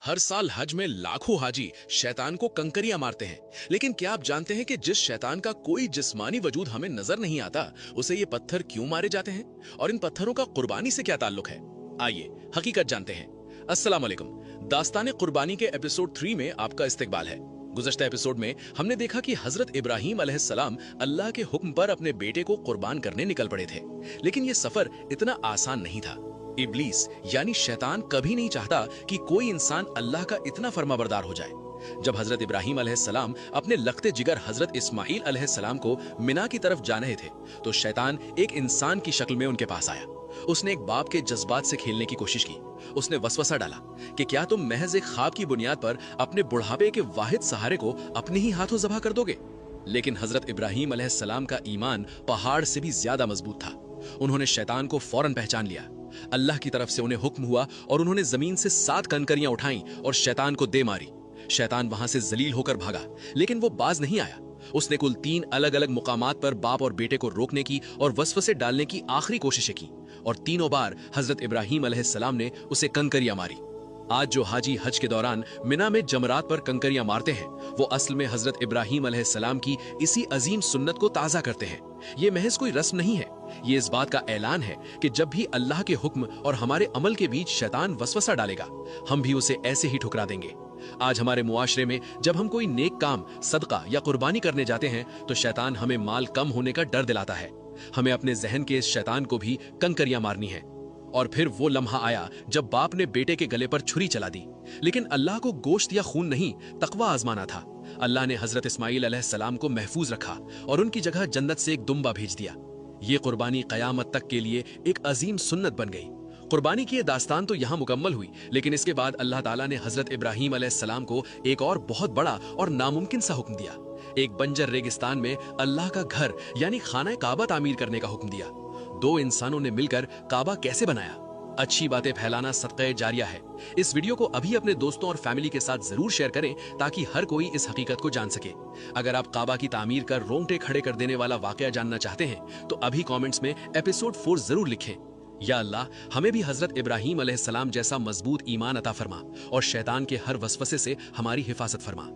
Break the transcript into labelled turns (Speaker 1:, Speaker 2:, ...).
Speaker 1: हर साल हज में लाखों हाजी शैतान को कंकरियां मारते हैं, लेकिन क्या आप जानते हैं कि जिस शैतान का कोई जिस्मानी वजूद हमें नजर नहीं आता, उसे ये पत्थर क्यों मारे जाते हैं और इन पत्थरों का कुर्बानी से क्या ताल्लुक है? आइए हकीकत जानते हैं। अस्सलाम वालेकुम। दास्तान कुर्बानी के एपिसोड 3 में आपका इस्तकबाल है। गुज़श्ता एपिसोड में हमने देखा कि हजरत इब्राहीम अलैहिस्सलाम अल्लाह के हुक्म पर अपने बेटे को कुर्बान करने निकल पड़े थे, लेकिन ये सफर इतना आसान नहीं था। इब्लीस यानी शैतान कभी नहीं चाहता कि कोई इंसान अल्लाह का इतना फर्माबरदार हो जाए। जब हजरत इब्राहीम अलैहिस्सलाम अपने लखते जिगर हजरत इस्माईल अलैहिस्सलाम को मिना की तरफ जा रहे थे, तो शैतान एक इंसान की शक्ल में उनके पास आया। उसने एक बाप के जज्बात से खेलने की कोशिश की। उसने वसवसा डाला कि क्या तुम महज एक ख्वाब की बुनियाद पर अपने बुढ़ापे के वाहिद सहारे को अपने ही हाथों ज़बह कर दोगे? लेकिन हजरत इब्राहीम अलैहिस्सलाम का ईमान पहाड़ से भी ज्यादा मजबूत था। उन्होंने शैतान को फौरन पहचान लिया। अल्लाह की तरफ से उन्हें हुक्म हुआ और उन्होंने जमीन से 7 कंकरियां उठाईं और शैतान को दे मारी। शैतान वहां से जलील होकर भागा, लेकिन वो बाज नहीं आया। उसने कुल 3 अलग अलग मुकामात पर बाप और बेटे को रोकने की और वसवसे डालने की आखिरी कोशिशें की, और तीनों बार हजरत इब्राहीम अलैहिस्सलाम ने उसे कंकरियां मारी। आज जो हाजी हज के दौरान मिना में जमरात पर कंकरियां मारते हैं, वो असल में हजरत इब्राहीम अलैहिस्सलाम की इसी अजीम सुन्नत को ताज़ा करते हैं। ये महज कोई रस्म नहीं है, ये इस बात का ऐलान है कि जब भी अल्लाह के हुक्म और हमारे अमल के बीच शैतान वसवसा डालेगा, हम भी उसे ऐसे ही ठुकरा देंगे। आज हमारे मुआशरे में जब हम कोई नेक काम, सदका या कुर्बानी करने जाते हैं, तो शैतान हमें माल कम होने का डर दिलाता है। हमें अपने जहन के इस शैतान को भी कंकरियां मारनी है। और फिर वो लम्हा आया जब बाप ने बेटे के गले पर छुरी चला दी, लेकिन अल्लाह को गोश्त या खून नहीं, तकवा आजमाना था। अल्लाह ने हजरत इस्माईल अलैहिस्सलाम को महफूज रखा और उनकी जगह जन्नत से एक दुम्बा भेज दिया। ये कुर्बानी कयामत तक के लिए एक अजीम सुन्नत बन गई। कुर्बानी की ये दास्तान तो यहाँ मुकम्मल हुई, लेकिन इसके बाद अल्लाह ताला ने हजरत इब्राहीम अलैहिस्सलाम को एक और बहुत बड़ा और नामुमकिन सा हुक्म दिया। एक बंजर रेगिस्तान में अल्लाह का घर यानी खाना काबा तामीर करने का हुक्म दिया। 2 इंसानों ने मिलकर काबा कैसे बनाया? अच्छी बातें फैलाना सदक़े जारिया है। इस वीडियो को अभी अपने दोस्तों और फैमिली के साथ जरूर शेयर करें, ताकि हर कोई इस हकीकत को जान सके। अगर आप काबा की तामीर कर रोंगटे खड़े कर देने वाला वाकया जानना चाहते हैं, तो अभी कमेंट्स में एपिसोड 4 जरूर लिखें। या अल्लाह, हमें भी हजरत इब्राहीम अलैहिस्सलाम जैसा मजबूत ईमान अता फरमा और शैतान के हर वसवसे से हमारी हिफाजत फरमा।